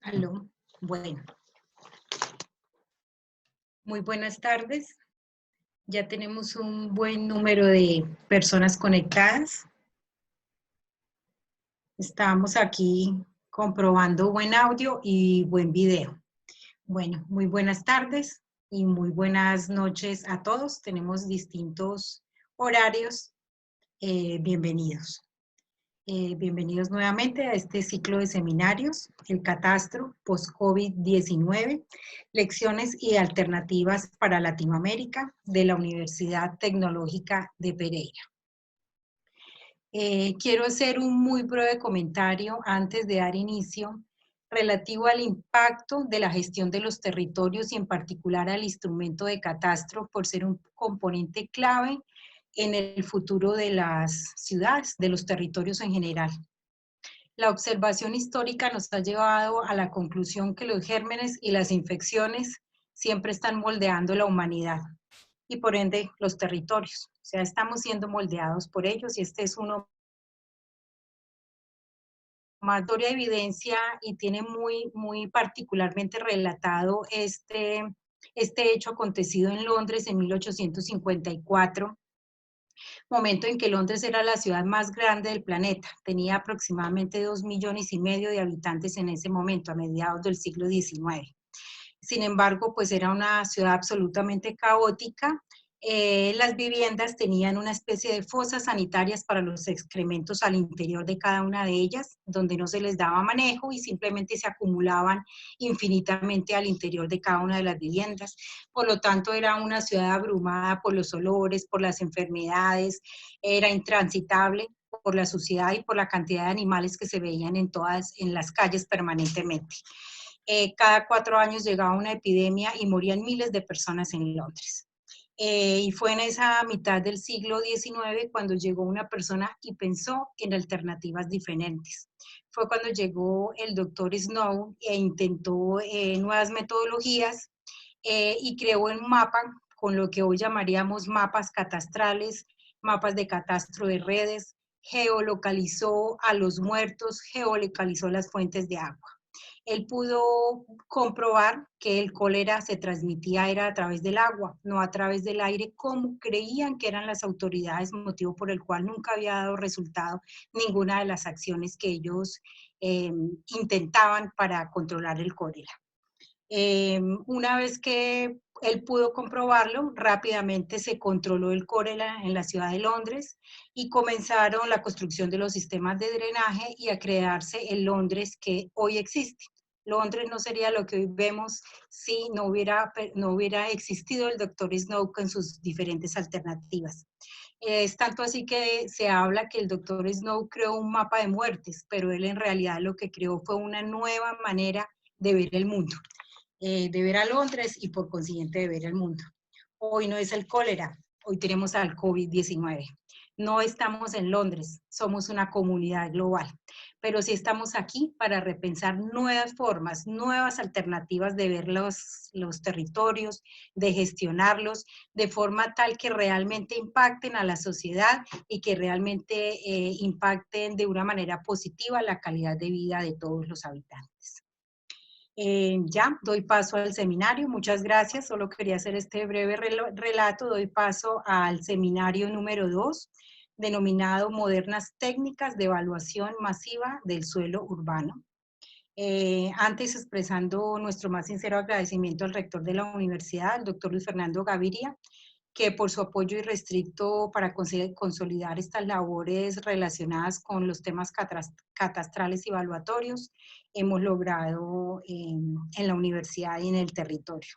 Aló. Bueno, muy buenas tardes. Ya tenemos un buen número de personas conectadas. Estamos aquí comprobando buen audio y buen video. Bueno, muy buenas tardes y muy buenas noches a todos. Tenemos distintos horarios. Bienvenidos. Bienvenidos nuevamente a este ciclo de seminarios, el catastro post-COVID-19, lecciones y alternativas para Latinoamérica de la Universidad Tecnológica de Pereira. Quiero hacer un muy breve comentario antes de dar inicio relativo al impacto de la gestión de los territorios y en particular al instrumento de catastro por ser un componente clave en el futuro de las ciudades, de los territorios en general. La observación histórica nos ha llevado a la conclusión que los gérmenes y las infecciones siempre están moldeando la humanidad y por ende los territorios. O sea, estamos siendo moldeados por ellos y este es uno más de evidencia y tiene muy particularmente relatado este hecho acontecido en Londres en 1854, momento en que Londres era la ciudad más grande del planeta. Tenía aproximadamente 2,5 millones de habitantes en ese momento, a mediados del siglo XIX. Sin embargo, pues era una ciudad absolutamente caótica. Las viviendas tenían una especie de fosas sanitarias para los excrementos al interior de cada una de ellas, donde no se les daba manejo y simplemente se acumulaban infinitamente al interior de cada una de las viviendas. Por lo tanto, era una ciudad abrumada por los olores, por las enfermedades, era intransitable por la suciedad y por la cantidad de animales que se veían en las calles permanentemente. Cada 4 años llegaba una epidemia y morían miles de personas en Londres. Y fue en esa mitad del siglo XIX cuando llegó una persona y pensó en alternativas diferentes. Fue cuando llegó el doctor Snow e intentó nuevas metodologías y creó un mapa con lo que hoy llamaríamos mapas catastrales, mapas de catastro de redes, geolocalizó a los muertos, geolocalizó las fuentes de agua. Él pudo comprobar que el cólera se transmitía era a través del agua, no a través del aire, como creían que eran las autoridades, motivo por el cual nunca había dado resultado ninguna de las acciones que ellos intentaban para controlar el cólera. Una vez que él pudo comprobarlo, rápidamente se controló el cólera en la ciudad de Londres y comenzaron la construcción de los sistemas de drenaje y a crearse el Londres que hoy existe. Londres no sería lo que hoy vemos si no hubiera existido el doctor Snow con sus diferentes alternativas. Es tanto así que se habla que el doctor Snow creó un mapa de muertes, pero él en realidad lo que creó fue una nueva manera de ver el mundo. De ver a Londres y por consiguiente de ver el mundo. Hoy no es el cólera, hoy tenemos al COVID-19. No estamos en Londres, somos una comunidad global, pero sí estamos aquí para repensar nuevas formas, nuevas alternativas de ver los territorios, de gestionarlos, de forma tal que realmente impacten a la sociedad y que realmente impacten de una manera positiva la calidad de vida de todos los habitantes. Ya, doy paso al seminario. Muchas gracias. Solo quería hacer este breve relato. Doy paso al seminario número 2, denominado Modernas Técnicas de Evaluación Masiva del Suelo Urbano. Antes, expresando nuestro más sincero agradecimiento al rector de la universidad, el doctor Luis Fernando Gaviria, que por su apoyo irrestricto para consolidar estas labores relacionadas con los temas catastrales y evaluatorios, hemos logrado en la universidad y en el territorio.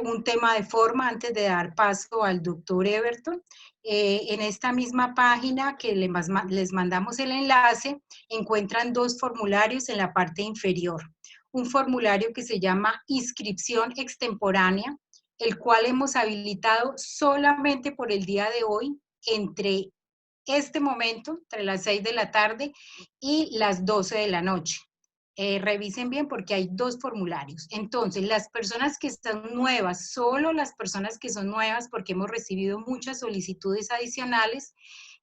Un tema de forma antes de dar paso al doctor Everton. En esta misma página que les mandamos el enlace, encuentran 2 formularios en la parte inferior. Un formulario que se llama inscripción extemporánea, el cual hemos habilitado solamente por el día de hoy, entre este momento, entre las 6 de la tarde y las 12 de la noche. Revisen bien porque hay 2 formularios. Entonces, las personas que están nuevas, solo las personas que son nuevas, porque hemos recibido muchas solicitudes adicionales,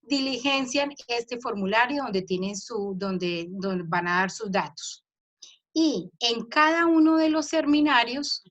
diligencian este formulario donde van a dar sus datos. Y en cada uno de los seminarios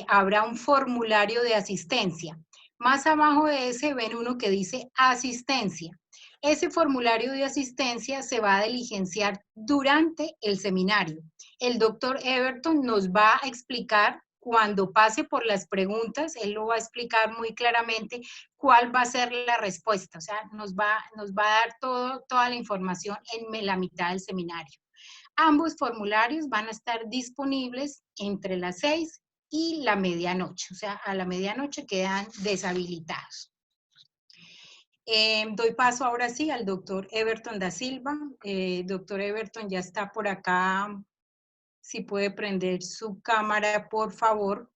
habrá un formulario de asistencia. Más abajo de ese ven uno que dice asistencia. Ese formulario de asistencia se va a diligenciar durante el seminario. El doctor Everton nos va a explicar cuando pase por las preguntas, él lo va a explicar muy claramente cuál va a ser la respuesta. O sea, nos va a dar toda la información en la mitad del seminario. Ambos formularios van a estar disponibles entre las 6 y la medianoche, o sea, a la medianoche quedan deshabilitados. Doy paso ahora sí al doctor Everton da Silva. Doctor Everton ya está por acá. Si puede prender su cámara, por favor.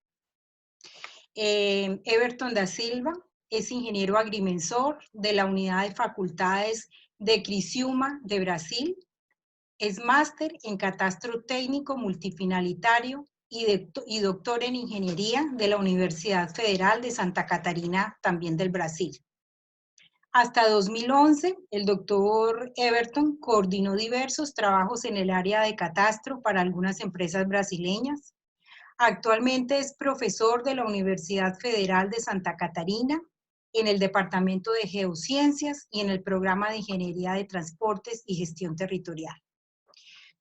Everton da Silva es ingeniero agrimensor de la Unidad de Facultades de Criciúma de Brasil. Es máster en catastro técnico multifinalitario y doctor en ingeniería de la Universidad Federal de Santa Catarina, también del Brasil. Hasta 2011, el doctor Everton coordinó diversos trabajos en el área de catastro para algunas empresas brasileñas. Actualmente es profesor de la Universidad Federal de Santa Catarina en el Departamento de Geociencias y en el Programa de Ingeniería de Transportes y Gestión Territorial.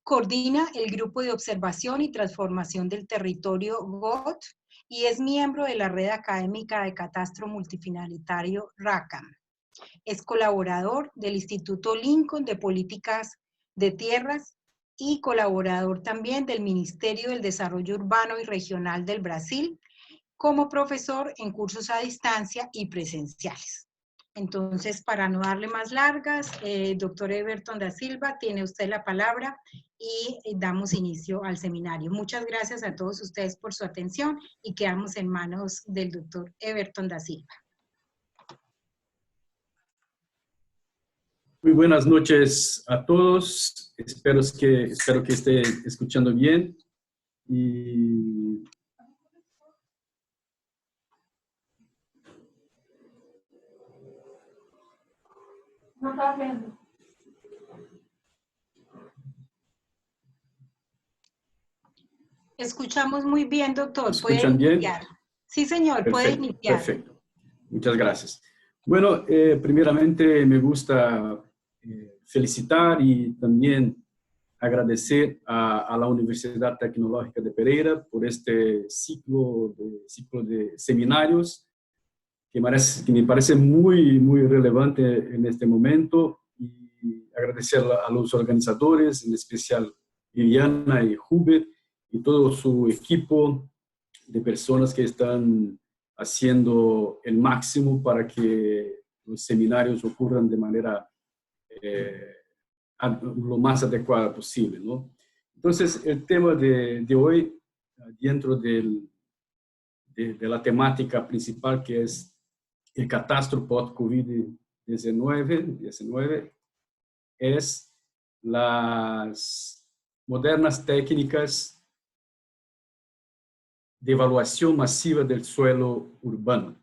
Coordina el Grupo de Observación y Transformación del Territorio GOT y es miembro de la Red Académica de Catastro Multifinalitario RACAM. Es colaborador del Instituto Lincoln de Políticas de Tierras y colaborador también del Ministerio del Desarrollo Urbano y Regional del Brasil como profesor en cursos a distancia y presenciales. Entonces, para no darle más largas, doctor Everton da Silva, tiene usted la palabra y damos inicio al seminario. Muchas gracias a todos ustedes por su atención y quedamos en manos del doctor Everton da Silva. Muy buenas noches a todos. Espero que esté escuchando bien. Y no está viendo. Escuchamos muy bien, doctor. ¿Escuchan ¿Puede bien? iniciar? Sí, señor, Perfecto, puede iniciar. perfecto. Muchas gracias. Bueno, primeramente me gusta felicitar y también agradecer a la Universidad Tecnológica de Pereira por este ciclo de seminarios que me parece muy relevante en este momento, y agradecer a los organizadores, en especial Viviana y Hubert y todo su equipo de personas que están haciendo el máximo para que los seminarios ocurran de manera lo más adecuada posible, ¿no? Entonces, el tema de hoy, dentro de la temática principal, que es el catastro post-COVID-19, es las modernas técnicas de evaluación masiva del suelo urbano.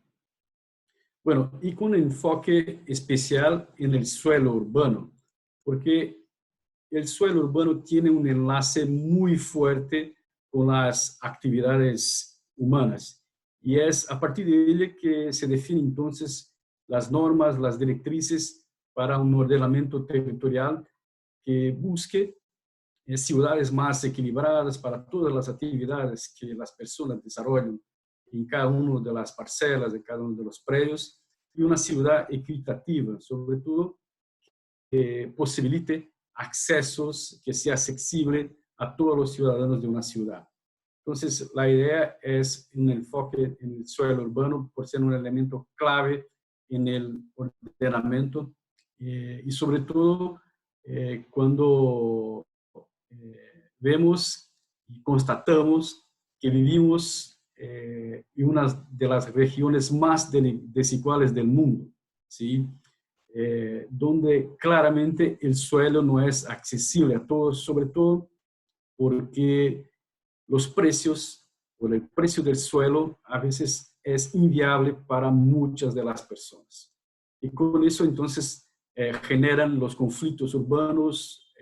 Bueno, y con enfoque especial en el suelo urbano, porque el suelo urbano tiene un enlace muy fuerte con las actividades humanas, y es a partir de ella que se definen entonces las normas, las directrices para un ordenamiento territorial que busque ciudades más equilibradas para todas las actividades que las personas desarrollan en cada una de las parcelas, de cada uno de los predios, y una ciudad equitativa, sobre todo, que posibilite accesos, que sea accesible a todos los ciudadanos de una ciudad. Entonces, la idea es un enfoque en el suelo urbano por ser un elemento clave en el ordenamiento, y sobre todo cuando vemos y constatamos que vivimos en una de las regiones más desiguales del mundo, ¿sí? Donde claramente el suelo no es accesible a todos, sobre todo porque los precios, o el precio del suelo, a veces es inviable para muchas de las personas. Y con eso entonces generan los conflictos urbanos,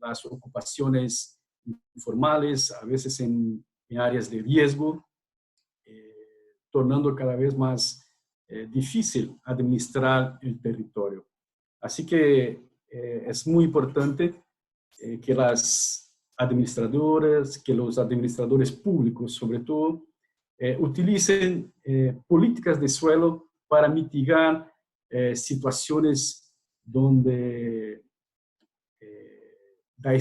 las ocupaciones informales, a veces en áreas de riesgo, tornando cada vez más difícil administrar el territorio. Así que es muy importante que las administradoras, que los administradores públicos, sobre todo, utilicen políticas de suelo para mitigar situaciones donde hay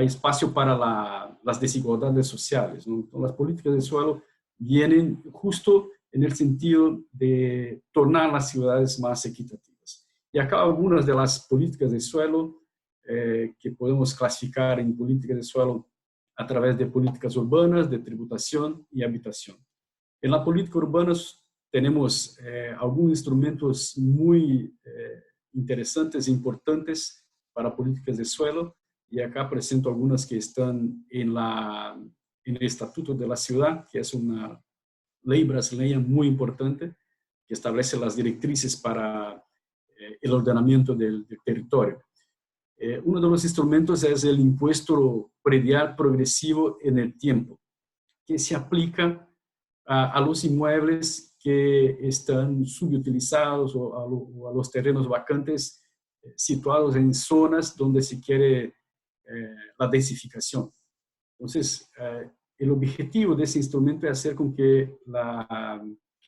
espacio para las desigualdades sociales, ¿no? Entonces, las políticas de suelo vienen justo en el sentido de tornar las ciudades más equitativas. Y acá algunas de las políticas de suelo que podemos clasificar en políticas de suelo a través de políticas urbanas, de tributación y habitación. En la política urbana tenemos algunos instrumentos muy interesantes e importantes para políticas de suelo, y acá presento algunas que están en el Estatuto de la Ciudad, que es una ley brasileña muy importante, que establece las directrices para el ordenamiento del territorio. Uno de los instrumentos es el impuesto predial progresivo en el tiempo, que se aplica a los inmuebles que están subutilizados o a los terrenos vacantes situados en zonas donde se quiere la densificación. Entonces, el objetivo de ese instrumento es hacer con que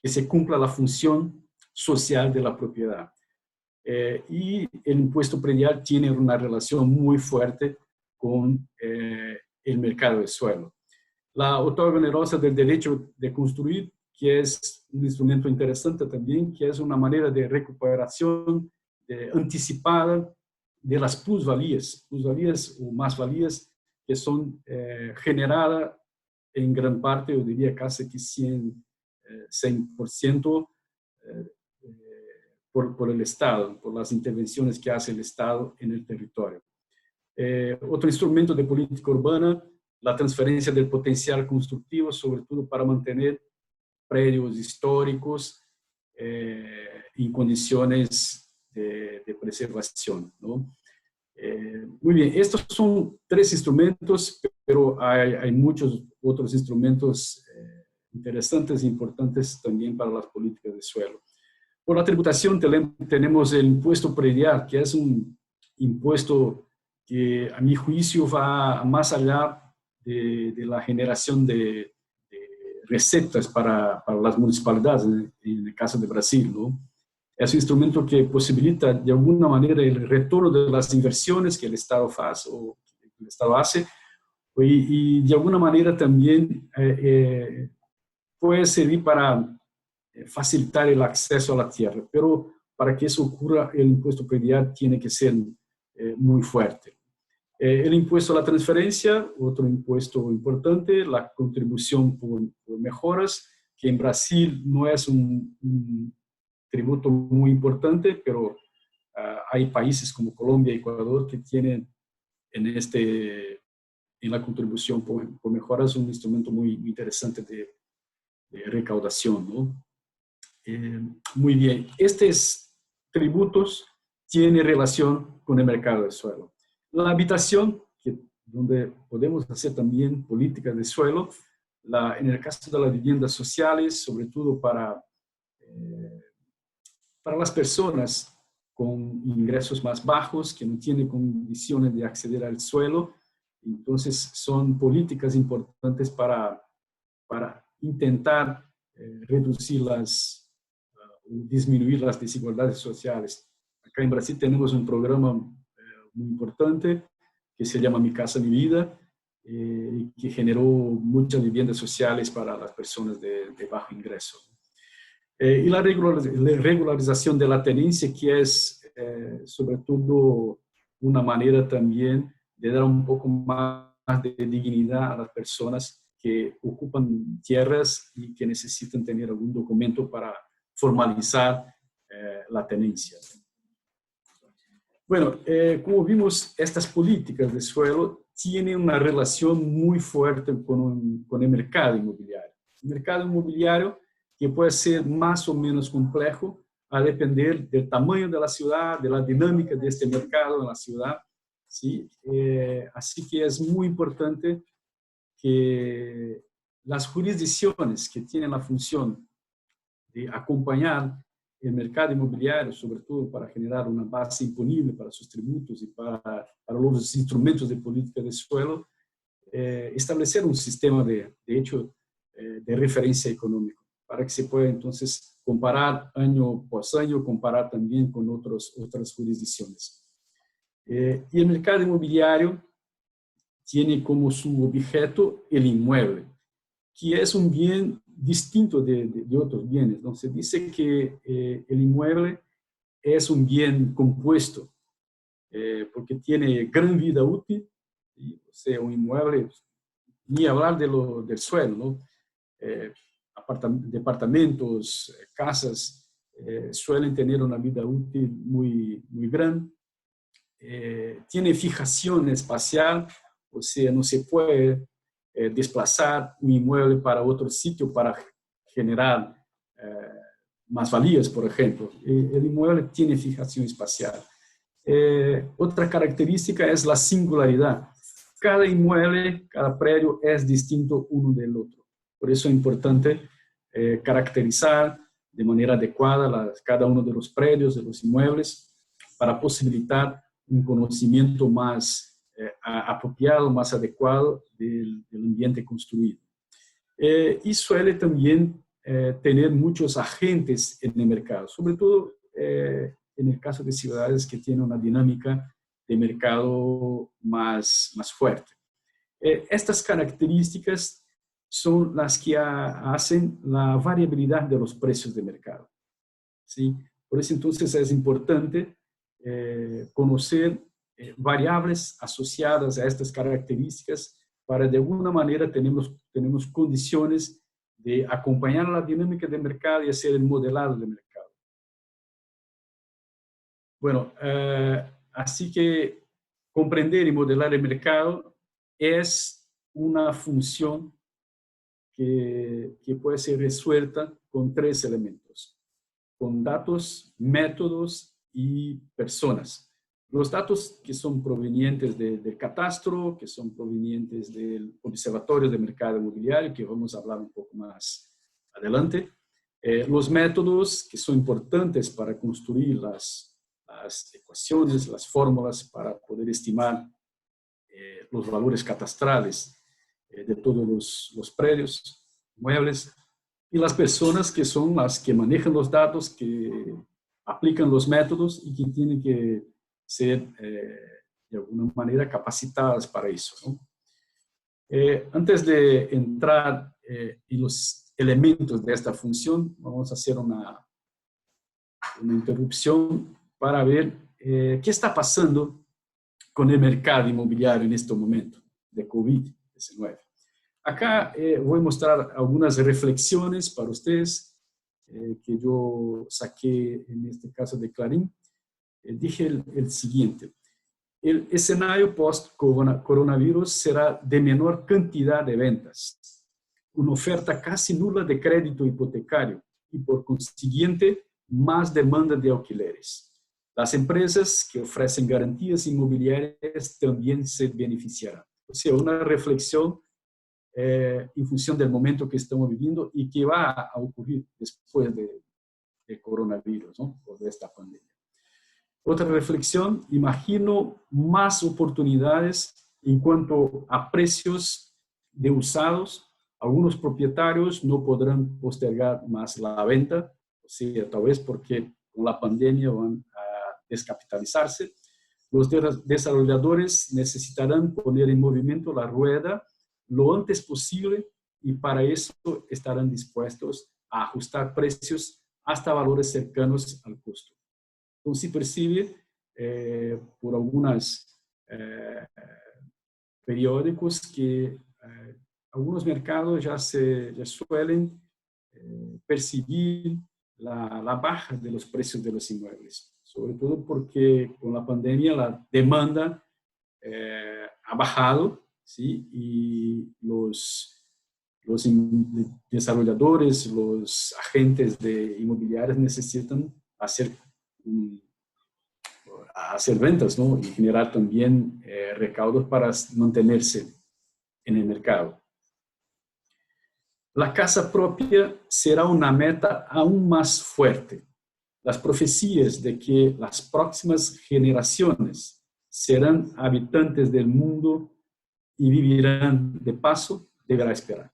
se cumpla la función social de la propiedad. Y el impuesto predial tiene una relación muy fuerte con el mercado de suelo. La otorga onerosa del derecho de construir, que es un instrumento interesante también, que es una manera de recuperación anticipada de las plusvalías o más-valías que son generadas en gran parte, yo diría casi que 100% por el Estado, por las intervenciones que hace el Estado en el territorio. Otro instrumento de política urbana, la transferencia del potencial constructivo, sobre todo para mantener predios históricos en condiciones de preservación, ¿no? Muy bien, estos son 3 instrumentos, pero hay muchos otros instrumentos interesantes e importantes también para las políticas de suelo. Por la tributación tenemos el impuesto predial, que es un impuesto que a mi juicio va más allá de la generación de recetas para las municipalidades, en el caso de Brasil, ¿no? Es un instrumento que posibilita de alguna manera el retorno de las inversiones que el Estado hace y de alguna manera también puede servir para facilitar el acceso a la tierra, pero para que eso ocurra el impuesto predial tiene que ser muy fuerte. El impuesto a la transferencia, otro impuesto importante, la contribución por mejoras, que en Brasil no es un tributo muy importante, pero hay países como Colombia y Ecuador que tienen en la contribución por mejoras un instrumento muy interesante de recaudación, ¿no? Muy bien, estos tributos tienen relación con el mercado del suelo. La habitación, donde podemos hacer también políticas de suelo, en el caso de las viviendas sociales, sobre todo para las personas con ingresos más bajos, que no tienen condiciones de acceder al suelo. Entonces, son políticas importantes para intentar reducir disminuir las desigualdades sociales. Acá en Brasil tenemos un programa muy importante que se llama Mi Casa, Mi Vida, que generó muchas viviendas sociales para las personas de bajo ingreso. Y la regularización de la tenencia, que es sobre todo una manera también de dar un poco más de dignidad a las personas que ocupan tierras y que necesitan tener algún documento para formalizar la tenencia. Bueno, como vimos, estas políticas de suelo tienen una relación muy fuerte con el mercado inmobiliario. El mercado inmobiliario que puede ser más o menos complejo a depender del tamaño de la ciudad, de la dinámica de este mercado en la ciudad. ¿sí? Así que es muy importante que las jurisdicciones que tienen la función de acompañar el mercado inmobiliario, sobre todo para generar una base imponible para sus tributos y para los instrumentos de política de suelo, establecer un sistema de hecho de referencia económico para que se pueda entonces comparar año por año, comparar también con otras jurisdicciones. Y el mercado inmobiliario tiene como su objeto el inmueble, que es un bien distinto de otros bienes, ¿no? Se dice que el inmueble es un bien compuesto, porque tiene gran vida útil, y, o sea, un inmueble, ni hablar del suelo, ¿no? Departamentos, casas, suelen tener una vida útil muy grande. Tiene fijación espacial, o sea, no se puede desplazar un inmueble para otro sitio para generar más valías, por ejemplo. El inmueble tiene fijación espacial. Otra característica es la singularidad. Cada inmueble, cada predio es distinto uno del otro. Por eso es importante caracterizar de manera adecuada cada uno de los predios, de los inmuebles, para posibilitar un conocimiento más apropiado, más adecuado del ambiente construido. Y suele también tener muchos agentes en el mercado, sobre todo en el caso de ciudades que tienen una dinámica de mercado más fuerte. Estas características son las que hacen la variabilidad de los precios de mercado, ¿sí? Por eso entonces es importante conocer variables asociadas a estas características para de alguna manera tenemos condiciones de acompañar la dinámica del mercado y hacer el modelado del mercado. Bueno, así que comprender y modelar el mercado es una función que puede ser resuelta con 3 elementos: con datos, métodos y personas. Los datos que son provenientes del catastro, que son provenientes del Observatorio de Mercado Inmobiliario, que vamos a hablar un poco más adelante. Los métodos que son importantes para construir las ecuaciones, las fórmulas para poder estimar los valores catastrales de todos los predios, inmuebles, y las personas que son las que manejan los datos, que aplican los métodos y que tienen que ser de alguna manera capacitadas para eso, ¿no? Antes de entrar en los elementos de esta función, vamos a hacer una interrupción para ver qué está pasando con el mercado inmobiliario en este momento de COVID-19. Acá voy a mostrar algunas reflexiones para ustedes que yo saqué en este caso de Clarín. Dije el siguiente: el escenario post-coronavirus será de menor cantidad de ventas, una oferta casi nula de crédito hipotecario y por consiguiente más demanda de alquileres. Las empresas que ofrecen garantías inmobiliarias también se beneficiarán. O sea, una reflexión en función del momento que estamos viviendo y que va a ocurrir después del coronavirus, ¿no? O de esta pandemia. Otra reflexión: imagino más oportunidades en cuanto a precios de usados. Algunos propietarios no podrán postergar más la venta, o sea, tal vez porque con la pandemia van a descapitalizarse. Los desarrolladores necesitarán poner en movimiento la rueda lo antes posible y para eso estarán dispuestos a ajustar precios hasta valores cercanos al costo. Entonces, se percibe por algunos periódicos que algunos mercados ya suelen percibir la baja de los precios de los inmuebles, sobre todo porque con la pandemia la demanda ha bajado, ¿sí? Y los desarrolladores, los agentes inmobiliarios necesitan hacer ventas, ¿no? Y generar también recaudos para mantenerse en el mercado. La casa propia será una meta aún más fuerte. Las profecías de que las próximas generaciones serán habitantes del mundo y vivirán de paso, deberán esperar.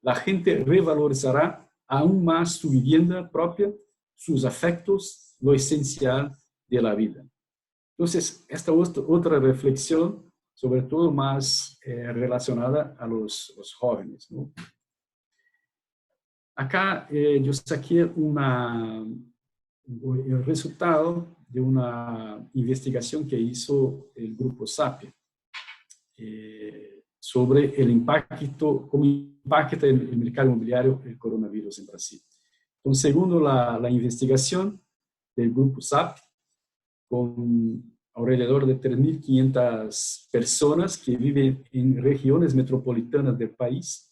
La gente revalorizará aún más su vivienda propia, sus afectos, lo esencial de la vida. Entonces, esta otra reflexión, sobre todo más relacionada a los jóvenes, ¿no? Acá yo saqué el resultado de una investigación que hizo el grupo SAPI sobre el impacto, cómo impacta el mercado inmobiliario el coronavirus en Brasil. Entonces, según la investigación del grupo SAPI, con alrededor de 3.500 personas que viven en regiones metropolitanas del país,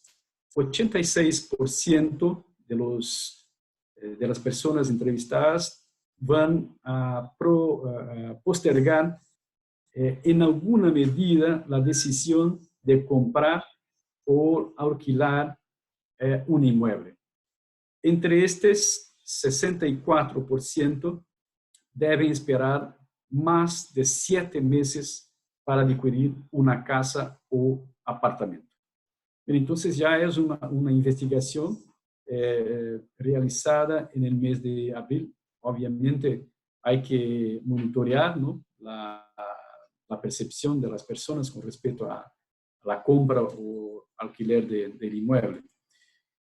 86% de las personas entrevistadas van a postergar en alguna medida la decisión de comprar o alquilar un inmueble. Entre estos, 64% deben esperar más de 7 meses para adquirir una casa o apartamento. Entonces ya es una investigación realizada en el mes de abril. Obviamente hay que monitorear, ¿no?, la percepción de las personas con respecto a la compra o alquiler del inmueble.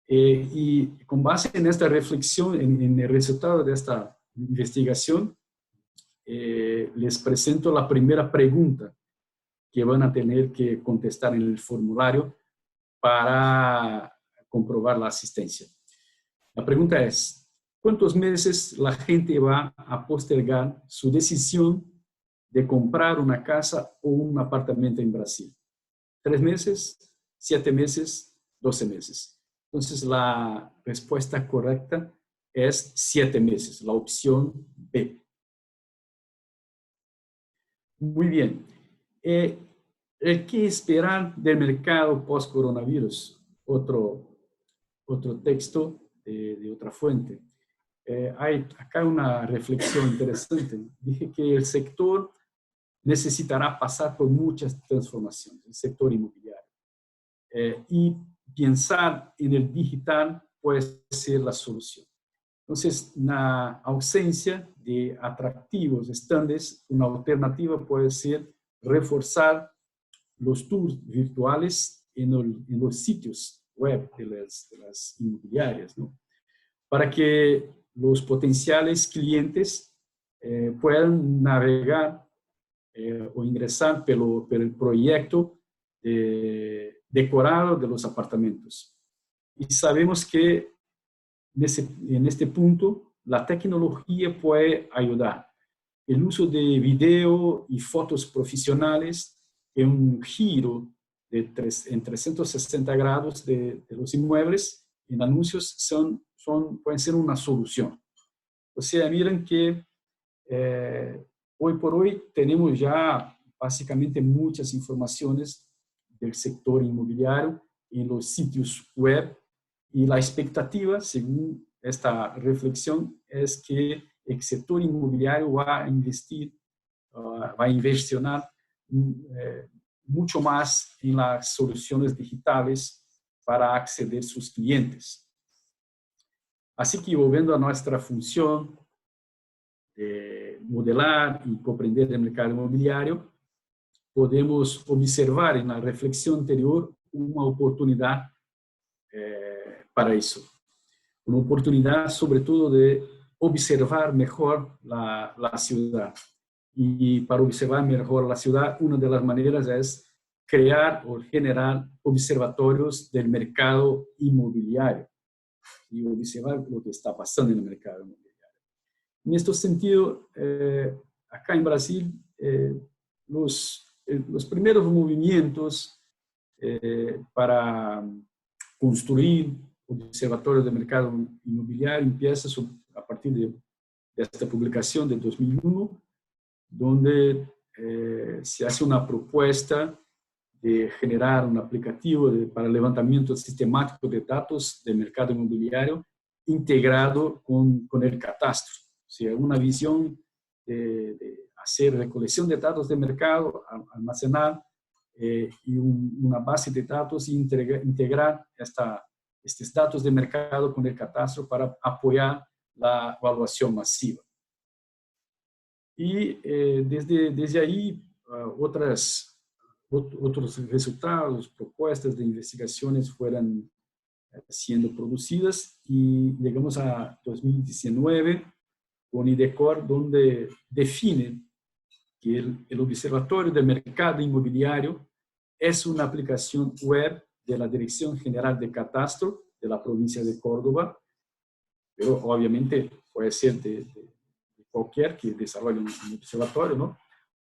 Y con base en esta reflexión, en el resultado de esta investigación, les presento la primera pregunta que van a tener que contestar en el formulario para comprobar la asistencia. La pregunta es: ¿cuántos meses la gente va a postergar su decisión de comprar una casa o un apartamento en Brasil? ¿3 meses? ¿7 meses? ¿12 meses? Entonces, la respuesta correcta es 7 meses, la opción B. Muy bien. ¿Qué esperar del mercado post-coronavirus? Otro texto de otra fuente. Hay acá una reflexión interesante. Dije que el sector necesitará pasar por muchas transformaciones, el sector inmobiliario. Y pensar en el digital puede ser la solución. Entonces, la ausencia de atractivos estándares, una alternativa puede ser reforzar los tours virtuales en los sitios web de las inmobiliarias, ¿no?, para que los potenciales clientes puedan navegar o ingresar por el proyecto decorado de los apartamentos. Y sabemos que en este punto la tecnología puede ayudar. El uso de video y fotos profesionales en un giro en 360 grados de los inmuebles en anuncios pueden ser una solución. O sea, miren que hoy por hoy tenemos ya básicamente muchas informaciones del sector inmobiliario en los sitios web, y la expectativa, según esta reflexión, es que el sector inmobiliario va a inversionar mucho más en las soluciones digitales para acceder a sus clientes. Así que, volviendo a nuestra función de modelar y comprender el mercado inmobiliario, podemos observar en la reflexión anterior una oportunidad para eso. Una oportunidad sobre todo de observar mejor la ciudad. Y para observar mejor la ciudad, una de las maneras es crear o generar observatorios del mercado inmobiliario y observar lo que está pasando en el mercado inmobiliario. En este sentido, acá en Brasil, los primeros movimientos para construir observatorios de mercado inmobiliario empieza a partir de esta publicación de 2001, donde se hace una propuesta de generar un aplicativo para levantamiento sistemático de datos del mercado inmobiliario integrado con el catastro. O sea, una visión de hacer recolección de datos de mercado, almacenar y una base de datos y integrar estos datos de mercado con el catastro para apoyar la evaluación masiva. Y desde ahí otros resultados, propuestas de investigaciones fueron siendo producidas y llegamos a 2019 con IDECOR, donde define que el Observatorio del Mercado Inmobiliario es una aplicación web de la Dirección General de Catastro de la provincia de Córdoba, pero obviamente puede ser de cualquier que desarrolle un observatorio, ¿no?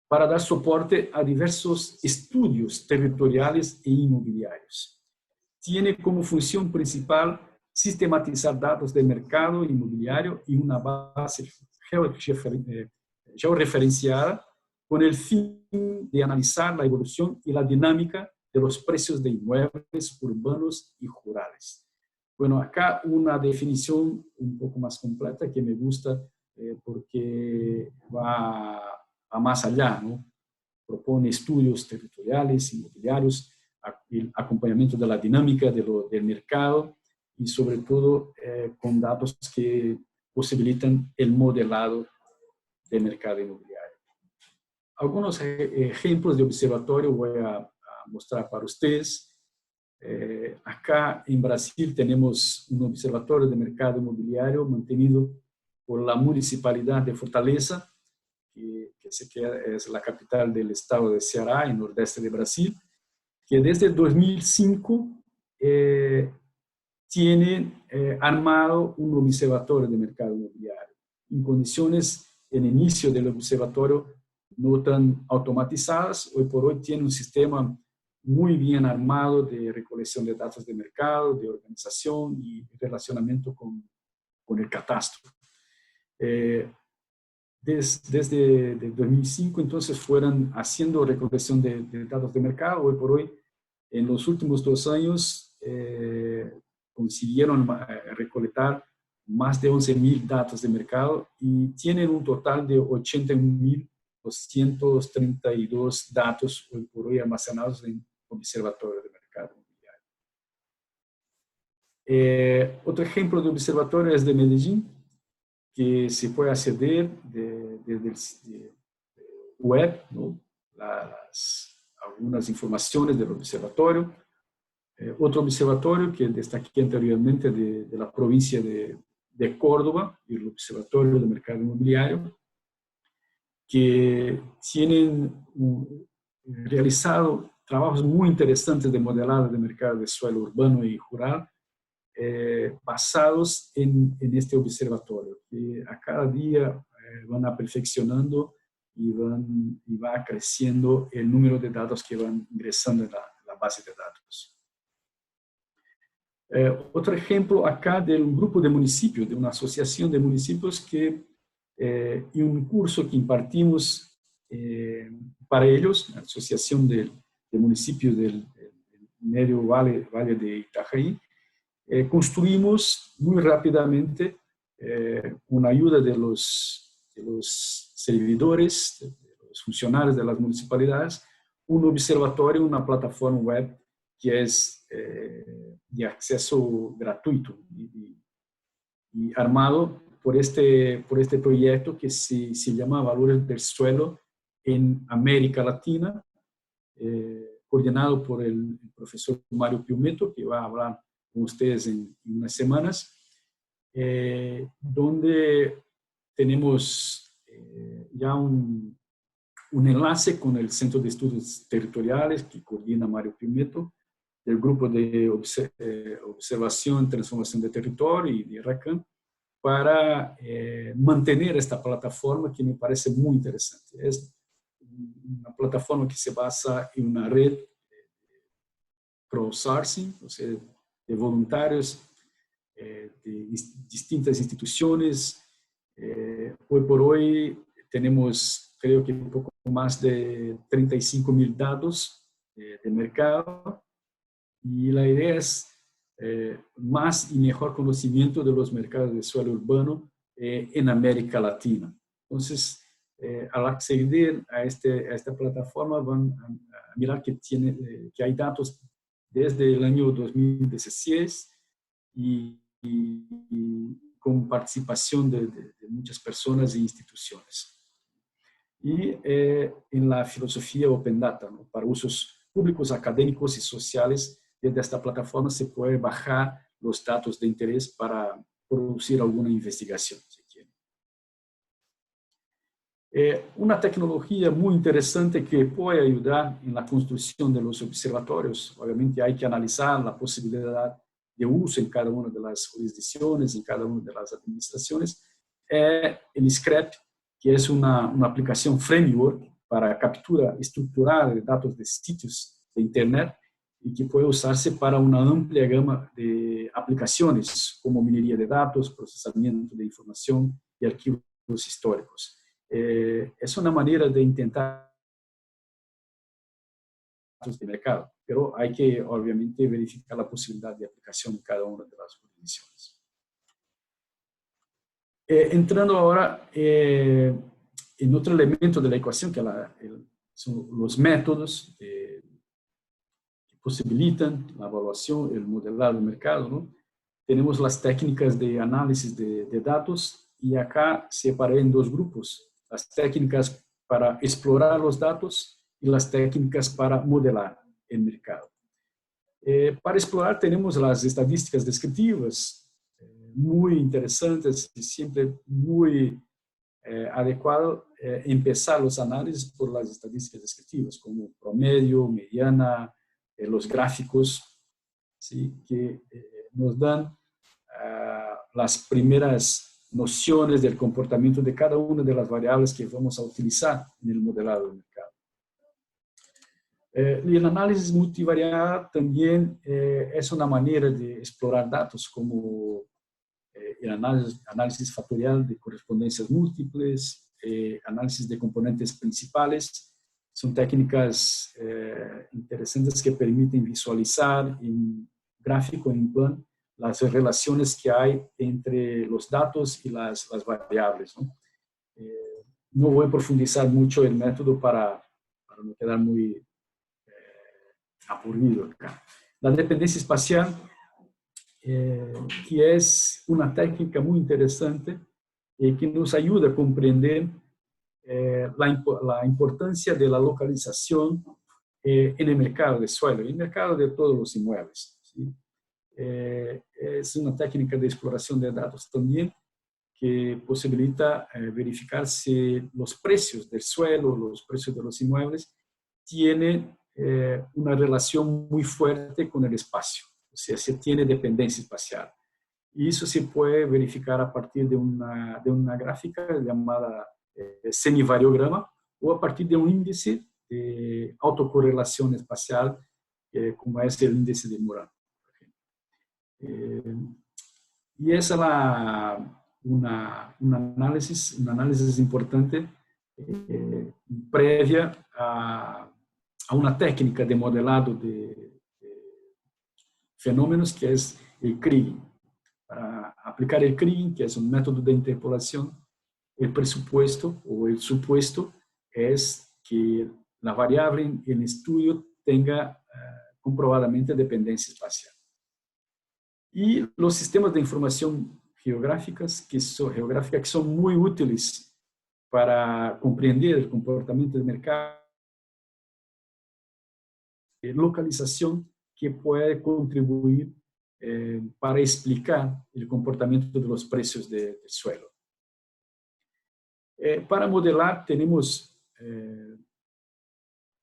Para dar soporte a diversos estudios territoriales e inmobiliarios. Tiene como función principal sistematizar datos de mercado inmobiliario y una base georreferenciada con el fin de analizar la evolución y la dinámica de los precios de inmuebles urbanos y rurales. Bueno, acá una definición un poco más completa que me gusta porque va más allá, ¿no? Propone estudios territoriales, inmobiliarios, el acompañamiento de la dinámica del mercado y sobre todo con datos que posibilitan el modelado del mercado inmobiliario. Algunos ejemplos de observatorio voy a mostrar para ustedes. Acá en Brasil tenemos un observatorio de mercado inmobiliario mantenido por la Municipalidad de Fortaleza, que es la capital del estado de Ceará, en nordeste de Brasil, que desde 2005 tiene armado un observatorio de mercado inmobiliario, en condiciones en inicio del observatorio no tan automatizadas. Hoy por hoy tiene un sistema muy bien armado de recolección de datos de mercado, de organización y relacionamiento con el catastro. Desde 2005, entonces, fueron haciendo recolección de datos de mercado. Hoy por hoy, en los últimos 2 años, consiguieron recolectar más de 11.000 datos de mercado y tienen un total de 81.232 datos hoy por hoy almacenados en observatorio de mercado inmobiliario. Otro ejemplo de observatorio es de Medellín, que se puede acceder desde el web, ¿no? Algunas informaciones del observatorio. Otro observatorio que destaqué anteriormente de la provincia de Córdoba, el Observatorio del Mercado Inmobiliario, que tienen realizado trabajos muy interesantes de modelado de mercado de suelo urbano y rural, basados en este observatorio, que a cada día van perfeccionando y va creciendo el número de datos que van ingresando en la base de datos. Otro ejemplo acá de un grupo de municipios, de una asociación de municipios y un curso que impartimos para ellos, la Asociación de Municipios del Medio Valle de Itajaí. Construimos muy rápidamente, con ayuda de los servidores, de los funcionarios de las municipalidades, un observatorio, una plataforma web que es de acceso gratuito y armado por este proyecto que se llama Valores del Suelo en América Latina, coordinado por el profesor Mario Piumeto, que va a hablar con ustedes en unas semanas, donde tenemos ya un enlace con el Centro de Estudios Territoriales que coordina Mario Piumeto, del Grupo de Observación y Transformación de Territorio y de RACAN, para mantener esta plataforma que me parece muy interesante. Es una plataforma que se basa en una red crowdsourcing, o sea, de voluntarios de distintas instituciones. Hoy por hoy tenemos creo que un poco más de 35.000 datos de mercado, y la idea es más y mejor conocimiento de los mercados de suelo urbano en América Latina. Entonces, al acceder a esta plataforma van a mirar que hay datos desde el año 2016 y con participación de muchas personas e instituciones. Y en la filosofía Open Data, ¿no? Para usos públicos, académicos y sociales, desde esta plataforma se puede bajar los datos de interés para producir alguna investigación, si quiere. Una tecnología muy interesante que puede ayudar en la construcción de los observatorios, obviamente hay que analizar la posibilidad de uso en cada una de las jurisdicciones, en cada una de las administraciones, es el Scrap, que es una aplicación framework para captura estructurada de datos de sitios de Internet y que puede usarse para una amplia gama de aplicaciones como minería de datos, procesamiento de información y archivos históricos. Es una manera de intentar datos de mercado, pero hay que obviamente verificar la posibilidad de aplicación en cada una de las jurisdicciones. Entrando ahora en otro elemento de la ecuación, que son los métodos que posibilitan la evaluación, el modelado del mercado, ¿no? Tenemos las técnicas de análisis de datos y acá separé en dos grupos, las técnicas para explorar los datos y las técnicas para modelar el mercado. Para explorar tenemos las estadísticas descriptivas, muy interesantes y siempre muy adecuado empezar los análisis por las estadísticas descriptivas, como promedio, mediana, los gráficos, ¿sí? Que nos dan las primeras nociones del comportamiento de cada una de las variables que vamos a utilizar en el modelado del mercado. Y el análisis multivariada también es una manera de explorar datos como el análisis factorial de correspondencias múltiples, análisis de componentes principales. Son técnicas interesantes que permiten visualizar en gráfico, en plan, las relaciones que hay entre los datos y las variables, ¿no? No voy a profundizar mucho el método para no quedar muy aburrido acá. La dependencia espacial, que es una técnica muy interesante que nos ayuda a comprender la importancia de la localización en el mercado de suelo, en el mercado de todos los inmuebles, ¿sí? Es una técnica de exploración de datos también que posibilita verificar si los precios del suelo, los precios de los inmuebles, tienen una relación muy fuerte con el espacio, o sea, se tiene dependencia espacial. Y eso se puede verificar a partir de una gráfica llamada semivariograma o a partir de un índice de autocorrelación espacial, como es el índice de Moran. Y esa es un análisis importante previa a una técnica de modelado de fenómenos que es el kriging. Para aplicar el kriging, que es un método de interpolación, el presupuesto o el supuesto es que la variable en el estudio tenga comprobadamente dependencia espacial. Y los sistemas de información geográficas que son muy útiles para comprender el comportamiento del mercado, localización que puede contribuir para explicar el comportamiento de los precios del suelo. Para modelar tenemos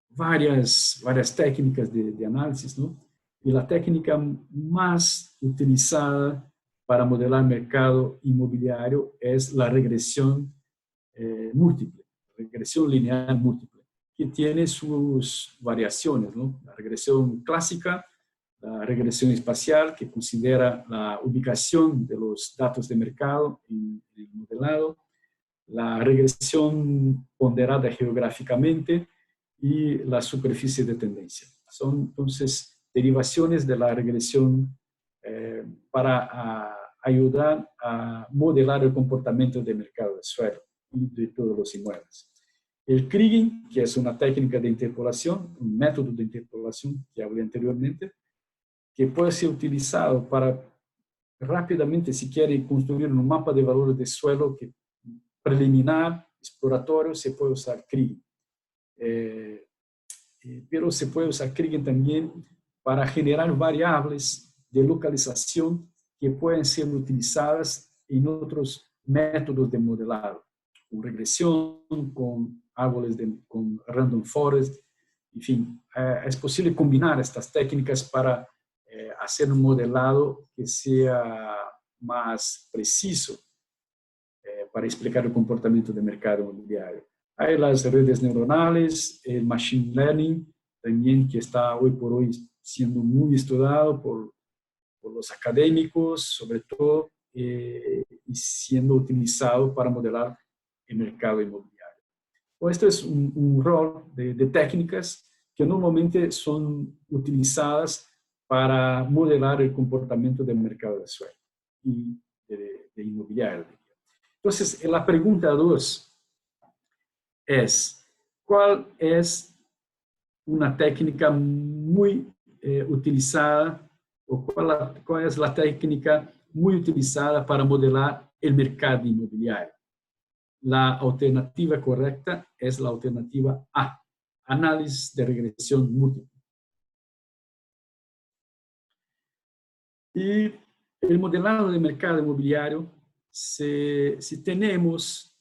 varias técnicas de análisis, ¿no? Y la técnica más utilizada para modelar el mercado inmobiliario es la regresión múltiple, regresión lineal múltiple, que tiene sus variaciones, ¿no? La regresión clásica, la regresión espacial, que considera la ubicación de los datos de mercado en el modelado, la regresión ponderada geográficamente y la superficie de tendencia. Son entonces derivaciones de la regresión para ayudar a modelar el comportamiento del mercado del suelo y de todos los inmuebles. El kriging, que es una técnica de interpolación, un método de interpolación que hablé anteriormente, que puede ser utilizado para rápidamente, si quiere construir un mapa de valores de suelo que preliminar, exploratorio, se puede usar kriging. Pero se puede usar kriging también para generar variables de localización que pueden ser utilizadas en otros métodos de modelado, con regresión, con árboles, con random forest, en fin, es posible combinar estas técnicas para hacer un modelado que sea más preciso para explicar el comportamiento del mercado inmobiliario. Hay las redes neuronales, el machine learning, también que está hoy por hoy siendo muy estudiado por los académicos, sobre todo, y siendo utilizado para modelar el mercado inmobiliario. Pues esto es un rol de técnicas que normalmente son utilizadas para modelar el comportamiento del mercado de suelo y de inmobiliario. Entonces, la pregunta 2 es, ¿cuál es una técnica muy utilizada o cuál es la técnica muy utilizada para modelar el mercado inmobiliario? La alternativa correcta es la alternativa A, análisis de regresión múltiple. Y el modelado del mercado inmobiliario, si tenemos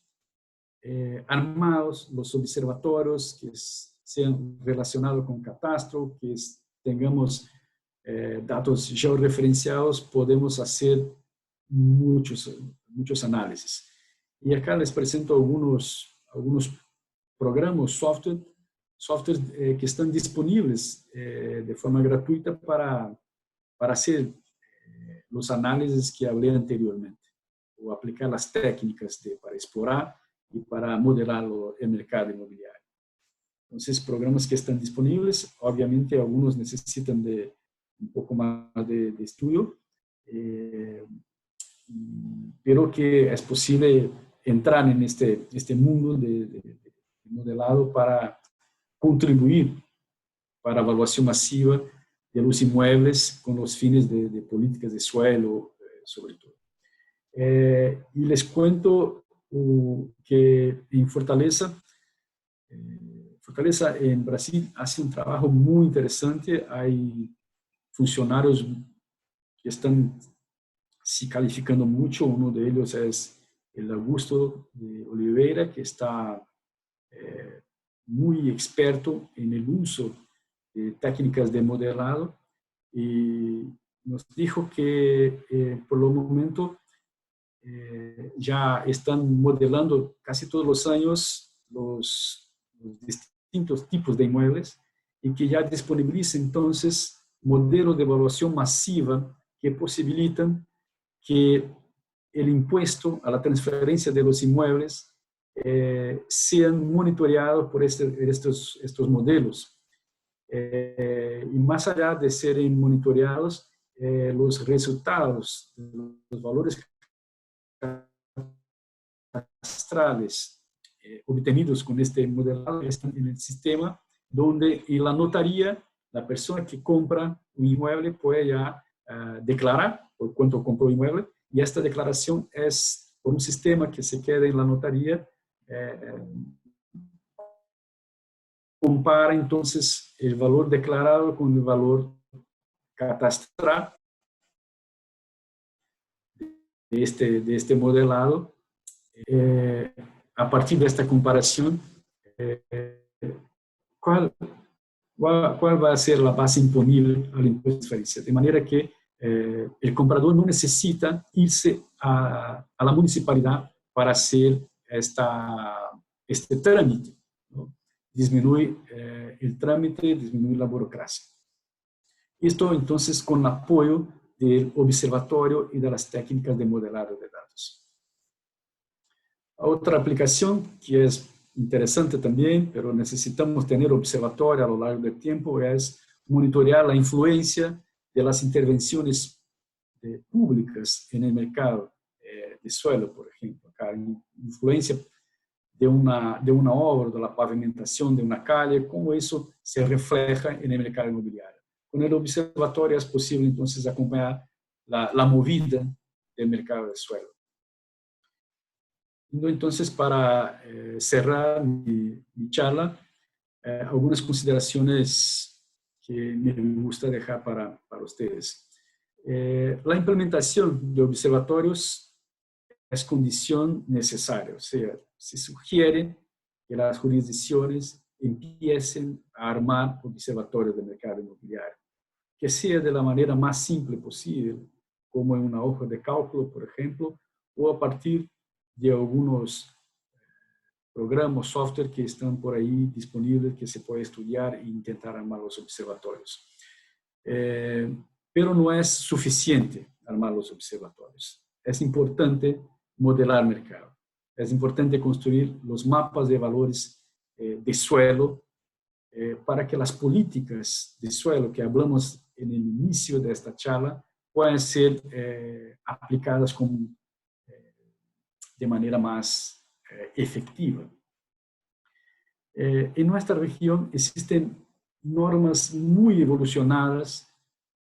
armados los observatorios que sean relacionados con catastro, que tengamos datos georreferenciados, podemos hacer muchos análisis. Y acá les presento algunos programas, softwares que están disponibles de forma gratuita para hacer los análisis que hablé anteriormente, o aplicar las técnicas para explorar y para modelar el mercado inmobiliario. Entonces, programas que están disponibles, obviamente algunos necesitan de un poco más de estudio, pero que es posible entrar en este mundo de modelado para contribuir para la evaluación masiva de los inmuebles con los fines de políticas de suelo, sobre todo. Y les cuento que en Fortaleza en Brasil hace un trabajo muy interesante. Hay funcionarios que están se calificando mucho. Uno de ellos es el Augusto de Oliveira, que está muy experto en el uso de técnicas de modelado, y nos dijo que por el momento ya están modelando casi todos los años los distintos tipos de inmuebles, y que ya disponibiliza entonces modelos de evaluación masiva que posibilitan que el impuesto a la transferencia de los inmuebles sean monitoreados por estos modelos. Y más allá de ser monitoreados, los resultados, los valores cadastrales obtenidos con este modelado están en el sistema, donde en la notaría la persona que compra un inmueble puede ya declarar por cuánto compró el inmueble, y esta declaración es por un sistema que se queda en la notaría. Compara entonces el valor declarado con el valor catastral de este modelado. A partir de esta comparación, ¿cuál va a ser la base imponible al impuesto de transferencia? De manera que el comprador no necesita irse a la municipalidad para hacer este trámite, ¿no? Disminuye el trámite, disminuye la burocracia. Esto entonces con el apoyo del observatorio y de las técnicas de modelado de datos. Otra aplicación que es interesante también, pero necesitamos tener observatorio a lo largo del tiempo, es monitorear la influencia de las intervenciones públicas en el mercado de suelo, por ejemplo. La influencia de una obra, de la pavimentación de una calle, cómo eso se refleja en el mercado inmobiliario. Con el observatorio es posible entonces acompañar la movida del mercado de suelo. Entonces, para cerrar mi charla, algunas consideraciones que me gusta dejar para ustedes. La implementación de observatorios es condición necesaria, o sea, se sugiere que las jurisdicciones empiecen a armar observatorios de mercado inmobiliario, que sea de la manera más simple posible, como en una hoja de cálculo, por ejemplo, o a partir de algunos programas, software que están por ahí disponibles, que se puede estudiar e intentar armar los observatorios. Pero no es suficiente armar los observatorios. Es importante modelar mercado. Es importante construir los mapas de valores de suelo para que las políticas de suelo que hablamos en el inicio de esta charla puedan ser aplicadas de manera más efectiva. En nuestra región existen normas muy evolucionadas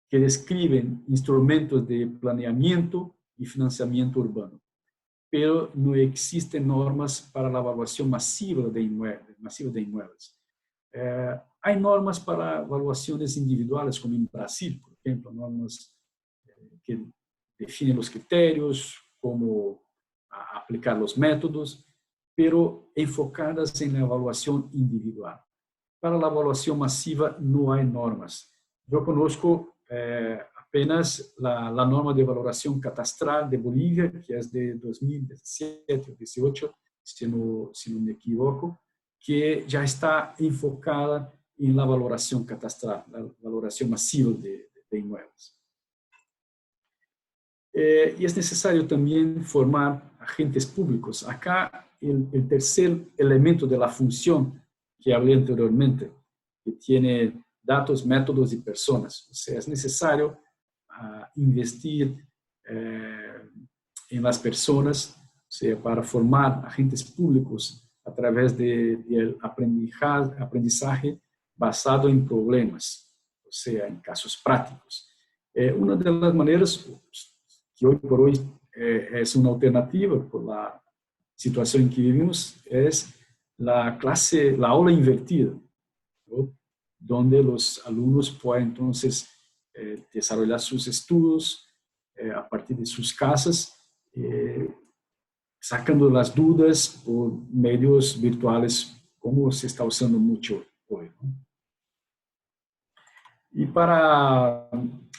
que describen instrumentos de planeamiento y financiamiento urbano, pero no existen normas para la evaluación masiva de inmuebles. Hay normas para evaluaciones individuales, como en Brasil, por ejemplo, normas que definen los criterios, cómo aplicar los métodos, pero enfocadas en la evaluación individual. Para la evaluación masiva no hay normas. Yo conozco apenas la norma de valoración catastral de Bolivia, que es de 2017 o 2018, si no me equivoco, que ya está enfocada en la valoración catastral, la valoración masiva de inmuebles. Y es necesario también formar agentes públicos. Acá el tercer elemento de la función que hablé anteriormente, que tiene datos, métodos y personas. O sea, es necesario investir en las personas, o sea, para formar agentes públicos a través del aprendizaje basado en problemas, o sea, en casos prácticos. Una de las maneras que hoy por hoy es una alternativa por la situación en que vivimos, es la aula invertida, ¿no? Donde los alumnos pueden entonces desarrollar sus estudios a partir de sus casas, sacando las dudas por medios virtuales, como se está usando mucho hoy, ¿no? Y para